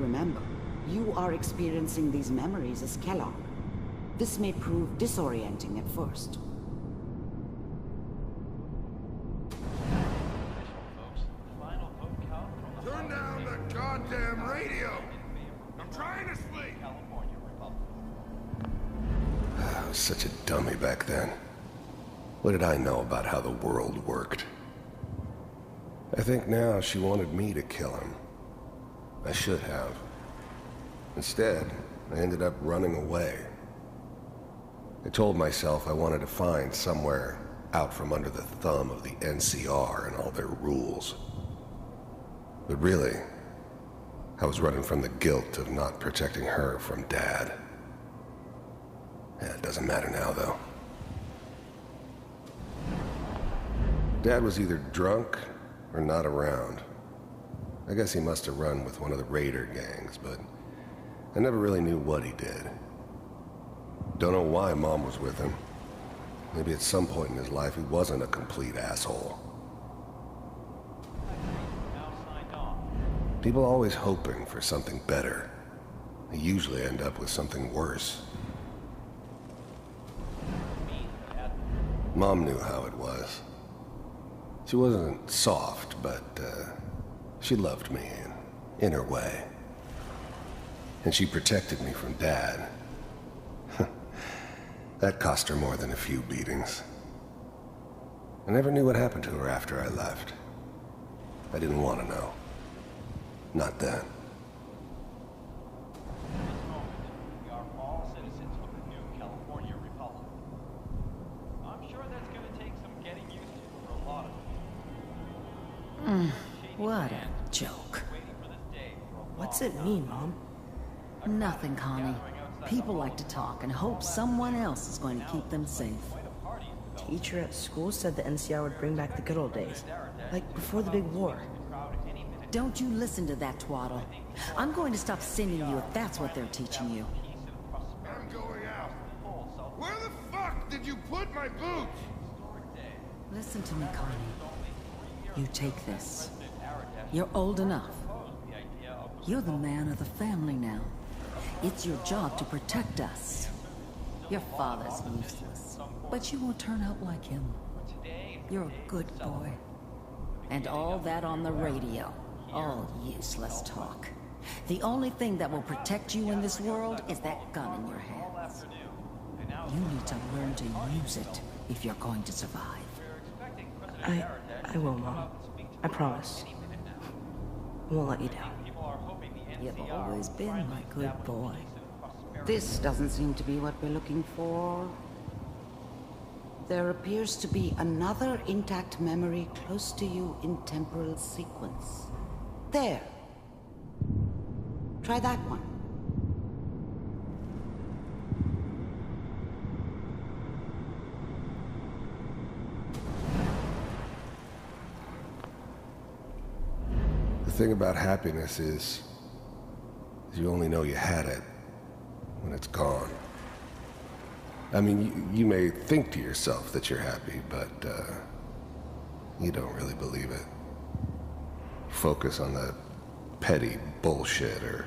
remember, you are experiencing these memories as Kellogg. This may prove disorienting at first. Turn down the goddamn radio! I'm trying to sleep! I was such a dummy back then. What did I know about how the world worked? I think now she wanted me to kill him. I should have. Instead, I ended up running away. I told myself I wanted to find somewhere out from under the thumb of the NCR and all their rules. But really, I was running from the guilt of not protecting her from Dad. Yeah, it doesn't matter now, though. Dad was either drunk or not around. I guess he must have run with one of the raider gangs, but I never really knew what he did. Don't know why Mom was with him. Maybe at some point in his life he wasn't a complete asshole. People always hoping for something better. They usually end up with something worse. Mom knew how it was. She wasn't soft, but she loved me in her way. And she protected me from Dad. That cost her more than a few beatings. I never knew what happened to her after I left. I didn't want to know. Not then. We are all citizens of the new California Republic. I'm sure that's going to take some getting used to for a lot of you. What a joke. What's it mean, Mom? Nothing, Connie. People like to talk and hope someone else is going to keep them safe. Teacher at school said the NCR would bring back the good old days, like before the big war. Don't you listen to that twaddle. I'm going to stop sending you if that's what they're teaching you. I'm going out. Where the fuck did you put my boots? Listen to me, Connie. You take this. You're old enough. You're the man of the family now. It's your job to protect us. Your father's useless, but you won't turn out like him. You're a good boy. And all that on the radio, all useless talk. The only thing that will protect you in this world is that gun in your hands. You need to learn to use it if you're going to survive. I will, Mom. I promise. I won't let you down. You've always been my good boy. This doesn't seem to be what we're looking for. There appears to be another intact memory close to you in temporal sequence. There. Try that one. The thing about happiness is you only know you had it when it's gone. I mean, you may think to yourself that you're happy, but you don't really believe it. Focus on the petty bullshit or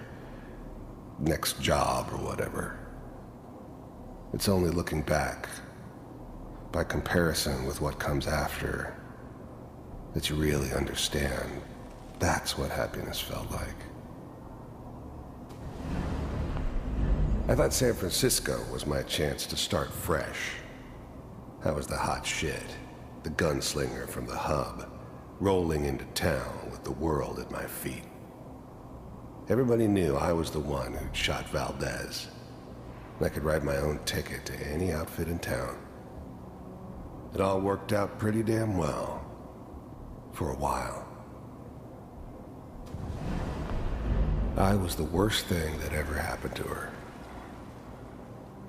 next job or whatever. It's only looking back, by comparison with what comes after, that you really understand. That's what happiness felt like. I thought San Francisco was my chance to start fresh. I was the hot shit, the gunslinger from the hub, rolling into town with the world at my feet. Everybody knew I was the one who'd shot Valdez. I could write my own ticket to any outfit in town. It all worked out pretty damn well. For a while. I was the worst thing that ever happened to her.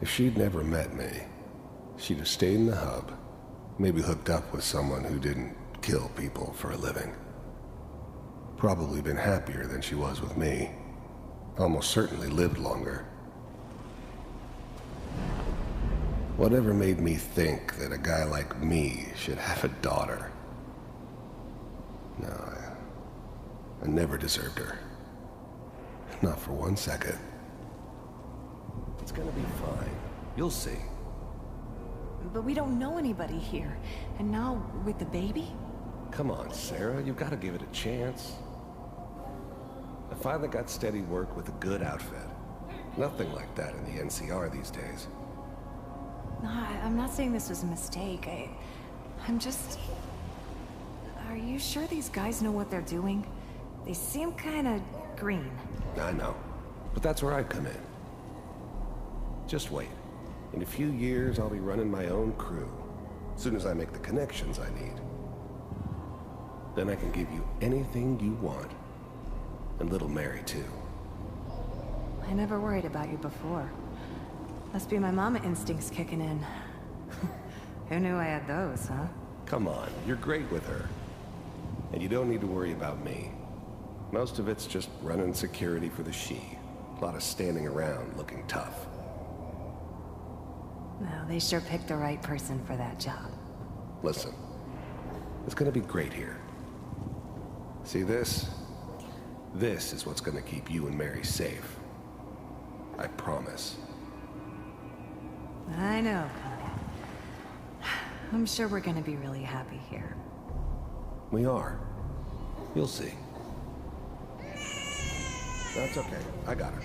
If she'd never met me, she'd have stayed in the hub, maybe hooked up with someone who didn't kill people for a living. Probably been happier than she was with me. Almost certainly lived longer. Whatever made me think that a guy like me should have a daughter? No, I never deserved her. Not for 1 second. It's gonna be fine. You'll see. But we don't know anybody here. And now, with the baby? Come on, Sarah, you've got to give it a chance. I finally got steady work with a good outfit. Nothing like that in the NCR these days. No, I'm not saying this was a mistake. I'm just... Are you sure these guys know what they're doing? They seem kinda green. I know, but that's where I come in. Just wait. In a few years, I'll be running my own crew. As soon as I make the connections I need. Then I can give you anything you want. And little Mary, too. I never worried about you before. Must be my mama instincts kicking in. Who knew I had those, huh? Come on, you're great with her. And you don't need to worry about me. Most of it's just running security for the she. A lot of standing around looking tough. Well, they sure picked the right person for that job. Listen, it's gonna be great here. See this? This is what's gonna keep you and Mary safe. I promise. I know, Connie. I'm sure we're gonna be really happy here. We are. You'll see. That's okay. I got her.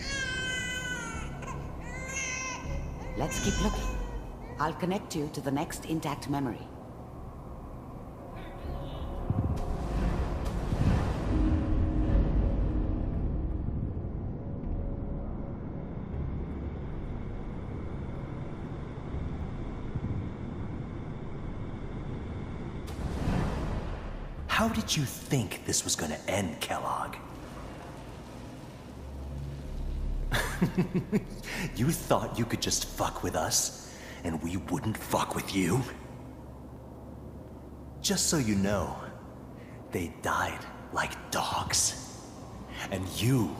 Let's keep looking. I'll connect you to the next intact memory. How did you think this was gonna end, Kellogg? You thought you could just fuck with us, and we wouldn't fuck with you? Just so you know, they died like dogs. And you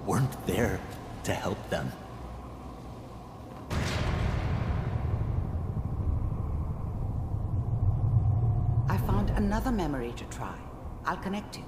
weren't there to help them. I found another memory to try. I'll connect you.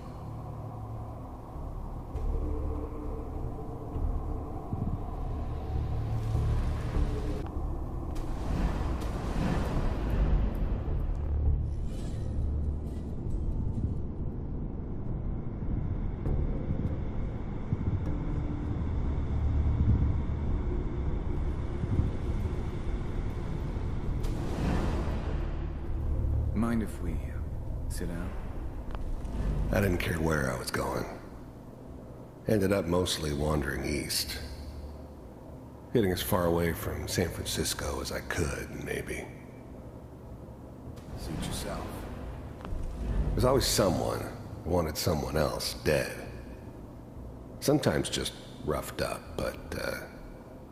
Mind if we sit down? I didn't care where I was going. Ended up mostly wandering east. Getting as far away from San Francisco as I could, maybe. Suit yourself. There's always someone who wanted someone else dead. Sometimes just roughed up, but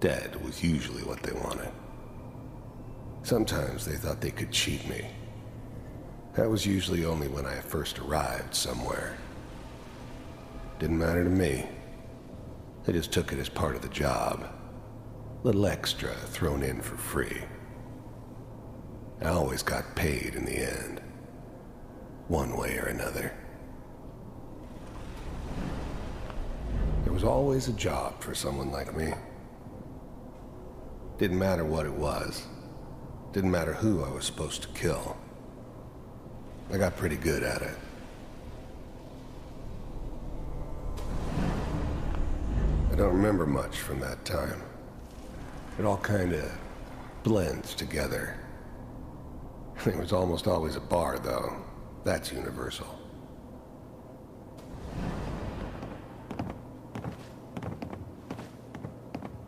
dead was usually what they wanted. Sometimes they thought they could cheat me. That was usually only when I first arrived somewhere. Didn't matter to me. They just took it as part of the job. Little extra thrown in for free. I always got paid in the end. One way or another. There was always a job for someone like me. Didn't matter what it was. Didn't matter who I was supposed to kill. I got pretty good at it. I don't remember much from that time. It all kinda blends together. There was almost always a bar, though. That's universal.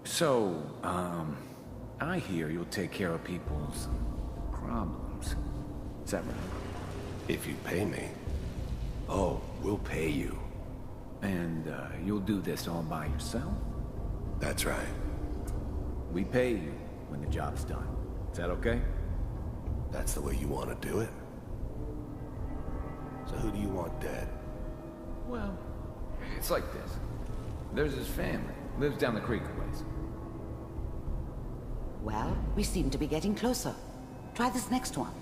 So, I hear you'll take care of people's problems. Is that right? If you pay me. Oh, we'll pay you. And, you'll do this all by yourself? That's right. We pay you when the job's done. Is that okay? That's the way you want to do it. So who do you want dead? Well, it's like this. There's his family. Lives down the creek a ways. Well, we seem to be getting closer. Try this next one.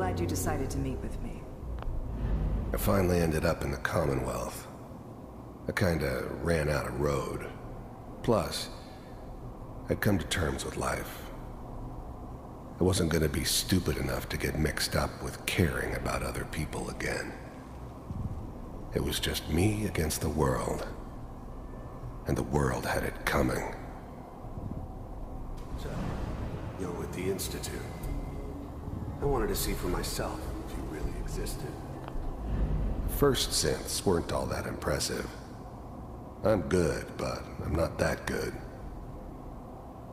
glad you decided to meet with me. I finally ended up in the Commonwealth. I kinda ran out of road. Plus, I'd come to terms with life. I wasn't gonna be stupid enough to get mixed up with caring about other people again. It was just me against the world. And the world had it coming. So, you're with the Institute. I wanted to see for myself if you really existed. First synths weren't all that impressive. I'm good, but I'm not that good.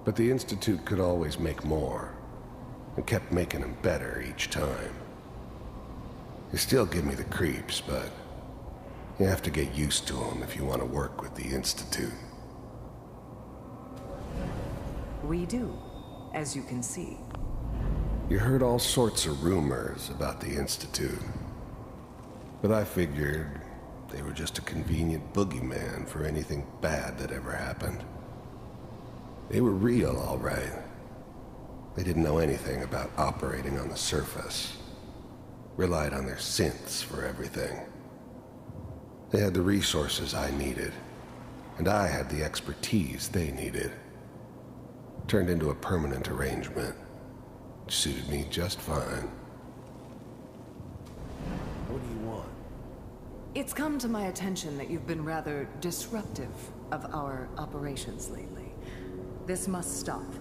But the Institute could always make more, and kept making them better each time. They still give me the creeps, but you have to get used to them if you want to work with the Institute. We do, as you can see. You heard all sorts of rumors about the Institute, but I figured they were just a convenient boogeyman for anything bad that ever happened. They were real, all right. They didn't know anything about operating on the surface. Relied on their synths for everything. They had the resources I needed, and I had the expertise they needed. Turned into a permanent arrangement. Suited me just fine. What do you want? It's come to my attention that you've been rather disruptive of our operations lately. This must stop.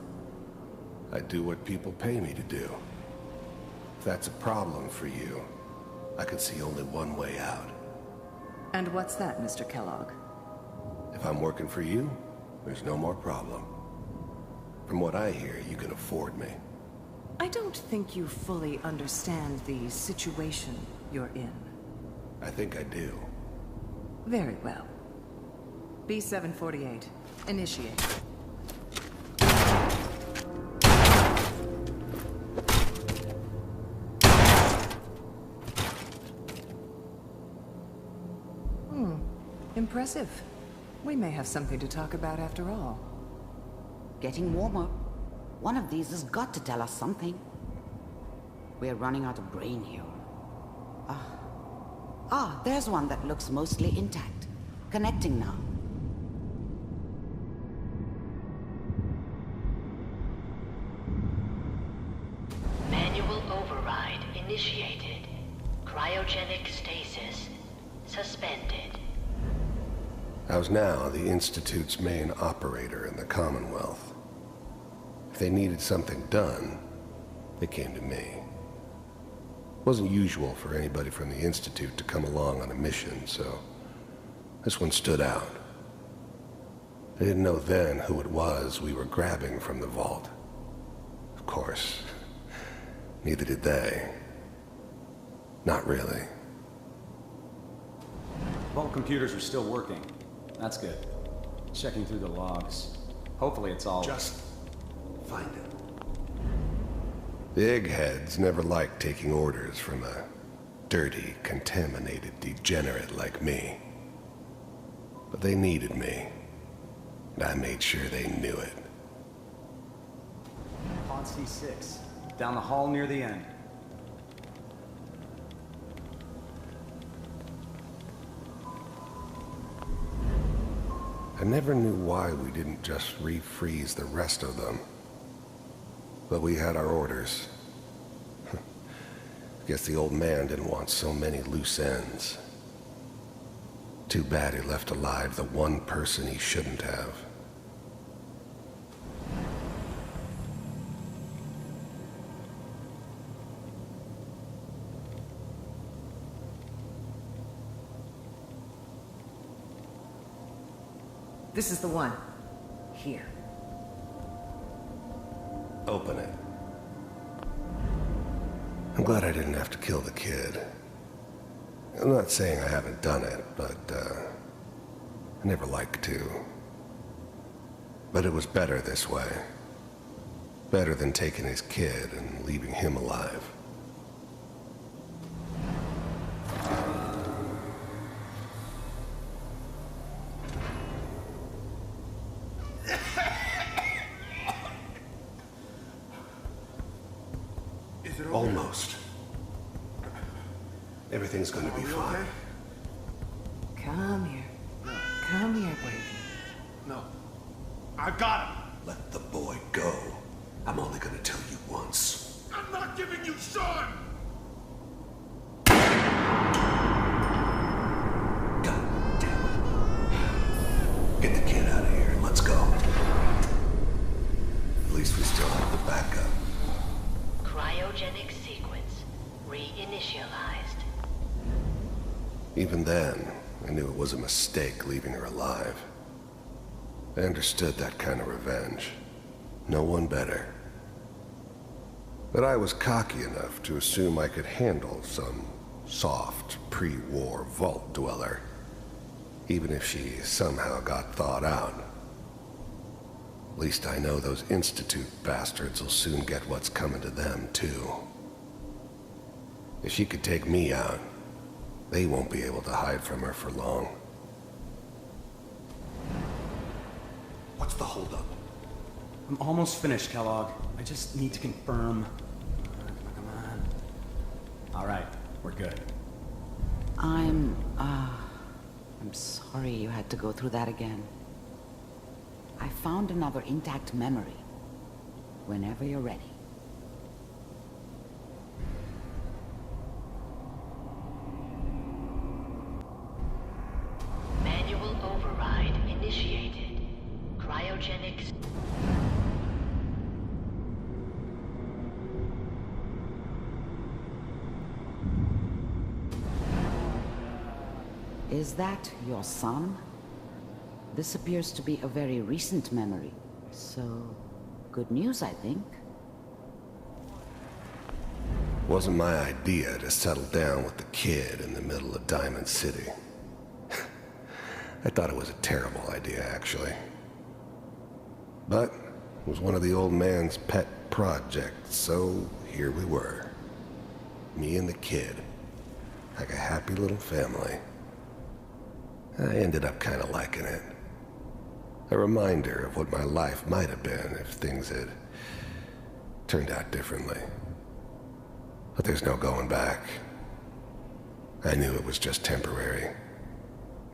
I do what people pay me to do. If that's a problem for you, I can see only one way out. And what's that, Mr. Kellogg? If I'm working for you, there's no more problem. From what I hear, you can afford me. I don't think you fully understand the situation you're in. I think I do. Very well. B-748, initiate. Impressive. We may have something to talk about after all. Getting warmer. One of these has got to tell us something. We're running out of brain here. There's one that looks mostly intact. Connecting now. Manual override initiated. Cryogenic stasis suspended. I was now the Institute's main operator in the Commonwealth. If they needed something done, they came to me. It wasn't usual for anybody from the Institute to come along on a mission, so this one stood out. I didn't know then who it was we were grabbing from the vault. Of course, neither did they. Not really. Vault computers are still working. That's good. Checking through the logs. Hopefully it's all... Just find it. The eggheads never liked taking orders from a dirty, contaminated degenerate like me. But they needed me, and I made sure they knew it. Pod C6. Down the hall near the end. I never knew why we didn't just refreeze the rest of them. But we had our orders. Guess the old man didn't want so many loose ends. Too bad he left alive the one person he shouldn't have. This is the one. Here. Open it. I'm glad I didn't have to kill the kid. I'm not saying I haven't done it, but, I never liked to. But it was better this way. Better than taking his kid and leaving him alive. Almost. Everything's gonna be fine. Come here. Come here, baby. No. I've got him. Let the boy go. I'm only gonna tell you once. I'm not giving you Sean! God damn it. Get the kid out of here and let's go. At least we still have the backup. Cryogenic sequence reinitialized. Even then, I knew it was a mistake leaving her alive. I understood that kind of revenge. No one better. But I was cocky enough to assume I could handle some soft, pre-war vault dweller, even if she somehow got thawed out. At least I know those Institute bastards will soon get what's coming to them, too. If she could take me out, they won't be able to hide from her for long. What's the holdup? I'm almost finished, Kellogg. I just need to confirm. Come on. All right, we're good. I'm sorry you had to go through that again. I found another intact memory. Whenever you're ready. Manual override initiated. Cryogenics. Is that your son? This appears to be a very recent memory, so good news, I think. Wasn't my idea to settle down with the kid in the middle of Diamond City. I thought it was a terrible idea, actually. But it was one of the old man's pet projects, so here we were. Me and the kid, like a happy little family. I ended up kind of liking it. A reminder of what my life might have been if things had turned out differently. But there's no going back. I knew it was just temporary.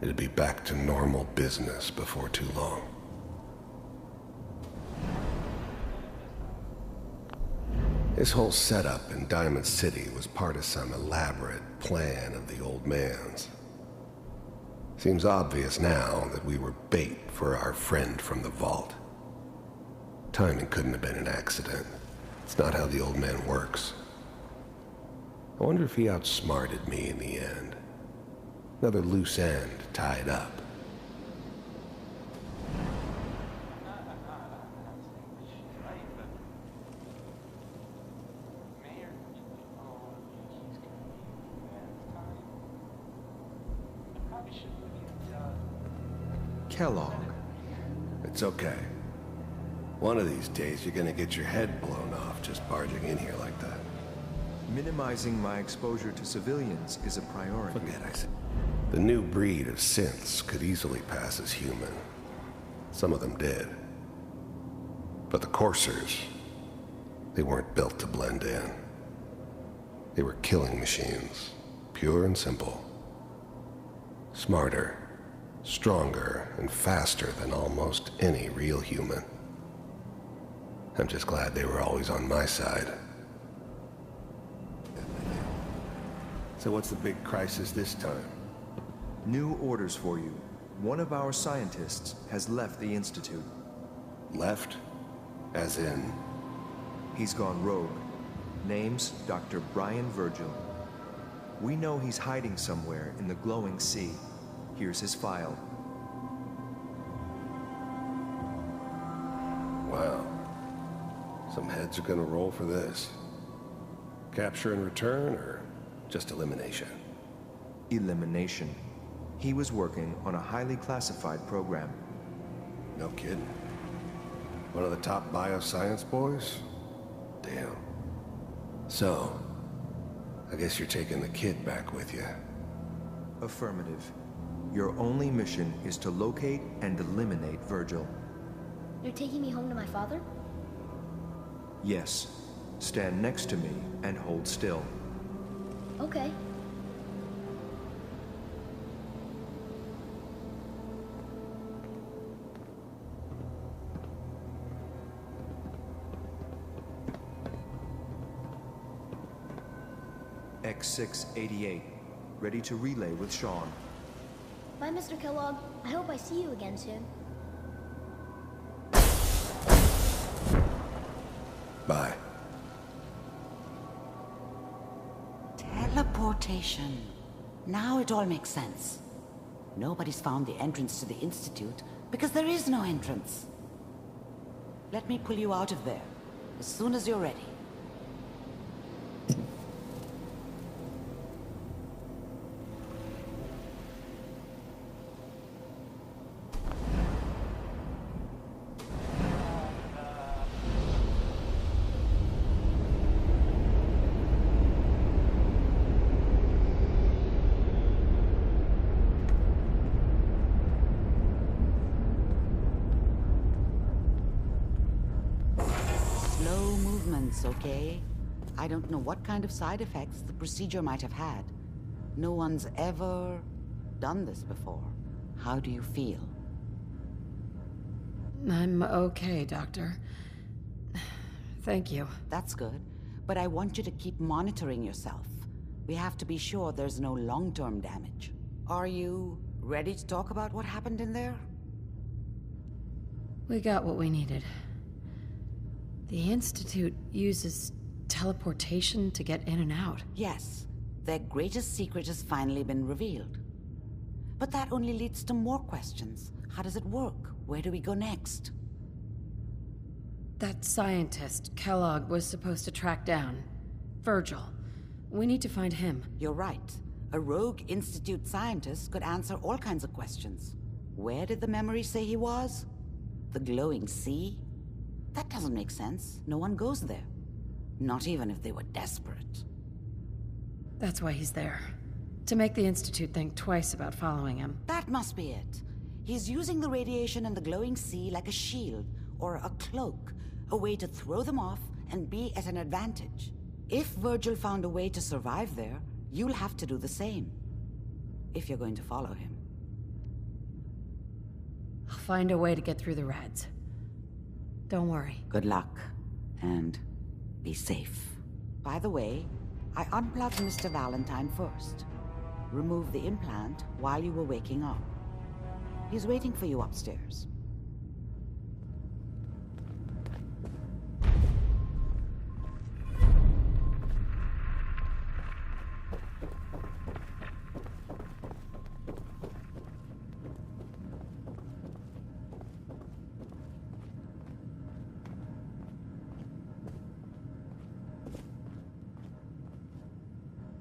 It'd be back to normal business before too long. This whole setup in Diamond City was part of some elaborate plan of the old man's. Seems obvious now that we were bait for our friend from the vault. Timing couldn't have been an accident. It's not how the old man works. I wonder if he outsmarted me in the end. Another loose end tied up. Kellogg. It's okay. One of these days you're gonna get your head blown off just barging in here like that. Minimizing my exposure to civilians is a priority. Forget I said. The new breed of synths could easily pass as human. Some of them did. But the coursers, they weren't built to blend in. They were killing machines, pure and simple. Smarter, stronger, and faster than almost any real human. I'm just glad they were always on my side. So what's the big crisis this time? New orders for you. One of our scientists has left the Institute. Left? As in? He's gone rogue. Name's Dr. Brian Virgil. We know he's hiding somewhere in the glowing sea. Here's his file. Wow. Some heads are gonna roll for this. Capture and return, or just elimination? Elimination. He was working on a highly classified program. No kidding. One of the top bioscience boys? Damn. So, I guess you're taking the kid back with you. Affirmative. Your only mission is to locate and eliminate Virgil. You're taking me home to my father? Yes. Stand next to me and hold still. Okay. X688, ready to relay with Sean. Bye, Mr. Kellogg. I hope I see you again soon. Bye. Teleportation. Now it all makes sense. Nobody's found the entrance to the Institute because there is no entrance. Let me pull you out of there as soon as you're ready. Slow movements, okay? I don't know what kind of side effects the procedure might have had. No one's ever done this before. How do you feel? I'm okay, Doctor. Thank you. That's good. But I want you to keep monitoring yourself. We have to be sure there's no long-term damage. Are you ready to talk about what happened in there? We got what we needed. The Institute uses teleportation to get in and out. Yes. Their greatest secret has finally been revealed. But that only leads to more questions. How does it work? Where do we go next? That scientist, Kellogg, was supposed to track down. Virgil. We need to find him. You're right. A rogue Institute scientist could answer all kinds of questions. Where did the memory say he was? The glowing sea? That doesn't make sense. No one goes there. Not even if they were desperate. That's why he's there. To make the Institute think twice about following him. That must be it. He's using the radiation and the glowing sea like a shield, or a cloak, a way to throw them off and be at an advantage. If Virgil found a way to survive there, you'll have to do the same. If you're going to follow him. I'll find a way to get through the rats. Don't worry. Good luck. And be safe. By the way, I unplugged Mr. Valentine first. Remove the implant while you were waking up. He's waiting for you upstairs.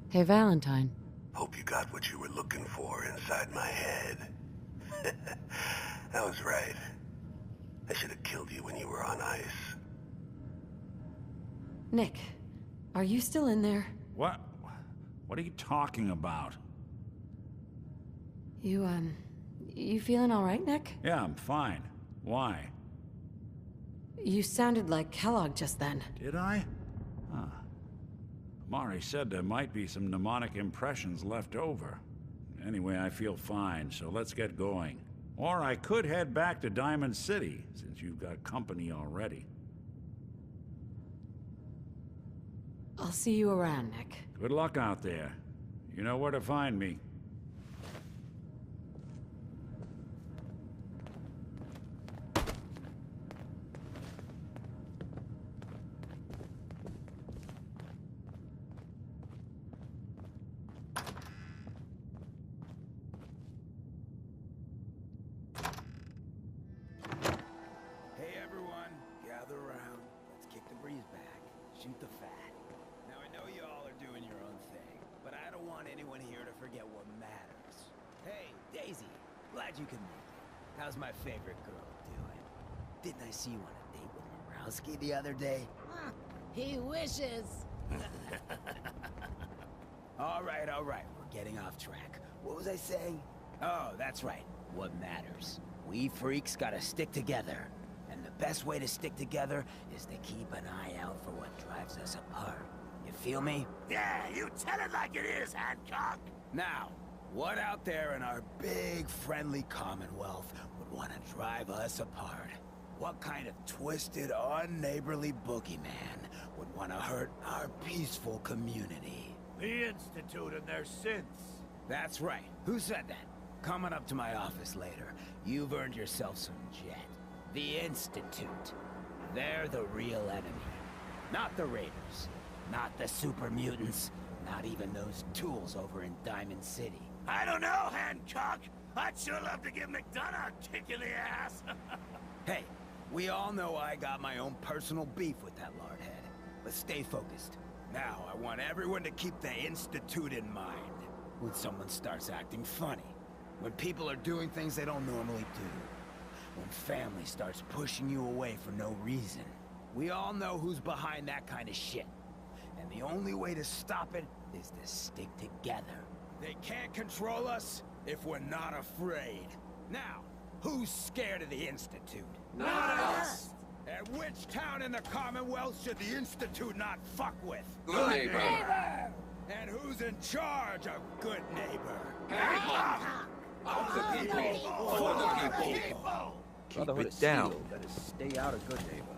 Hey, Valentine. Hope you got what you were looking for inside my head. I was right. I should have killed you when you were on ice. Nick, are you still in there? What? What are you talking about? You feeling all right, Nick? Yeah, I'm fine. Why? You sounded like Kellogg just then. Did I? Huh. Mari said there might be some mnemonic impressions left over. Anyway, I feel fine, so let's get going. Or I could head back to Diamond City, since you've got company already. I'll see you around, Nick. Good luck out there. You know where to find me. Shoot the fat. Now I know you all are doing your own thing, but I don't want anyone here to forget what matters. Hey, Daisy, glad you could make it. How's my favorite girl doing? Didn't I see you on a date with Morowski the other day? He wishes. All right, we're getting off track. What was I saying? Oh, that's right. What matters. We freaks gotta stick together. And the best way to stick together is to keep an eye out for what drives us apart. You feel me? Yeah, you tell it like it is, Hancock! Now, what out there in our big, friendly Commonwealth would want to drive us apart? What kind of twisted, unneighborly boogeyman would want to hurt our peaceful community? The Institute and their synths. That's right. Who said that? Coming up to my office later. You've earned yourself some jet. The Institute. They're the real enemy. Not the Raiders. Not the super mutants. Not even those tools over in Diamond City. I don't know, Hancock. I'd sure love to give McDonough a kick in the ass. Hey, we all know I got my own personal beef with that lardhead. But stay focused. Now, I want everyone to keep the Institute in mind. When someone starts acting funny. When people are doing things they don't normally do. When family starts pushing you away for no reason. We all know who's behind that kind of shit. And the only way to stop it is to stick together. They can't control us if we're not afraid. Now, who's scared of the Institute? Not us! And which town in the Commonwealth should the Institute not fuck with? Good neighbor! And who's in charge of good neighbor? Hancock! Of the people! For the people! Keep it down. Better stay out of good neighbor.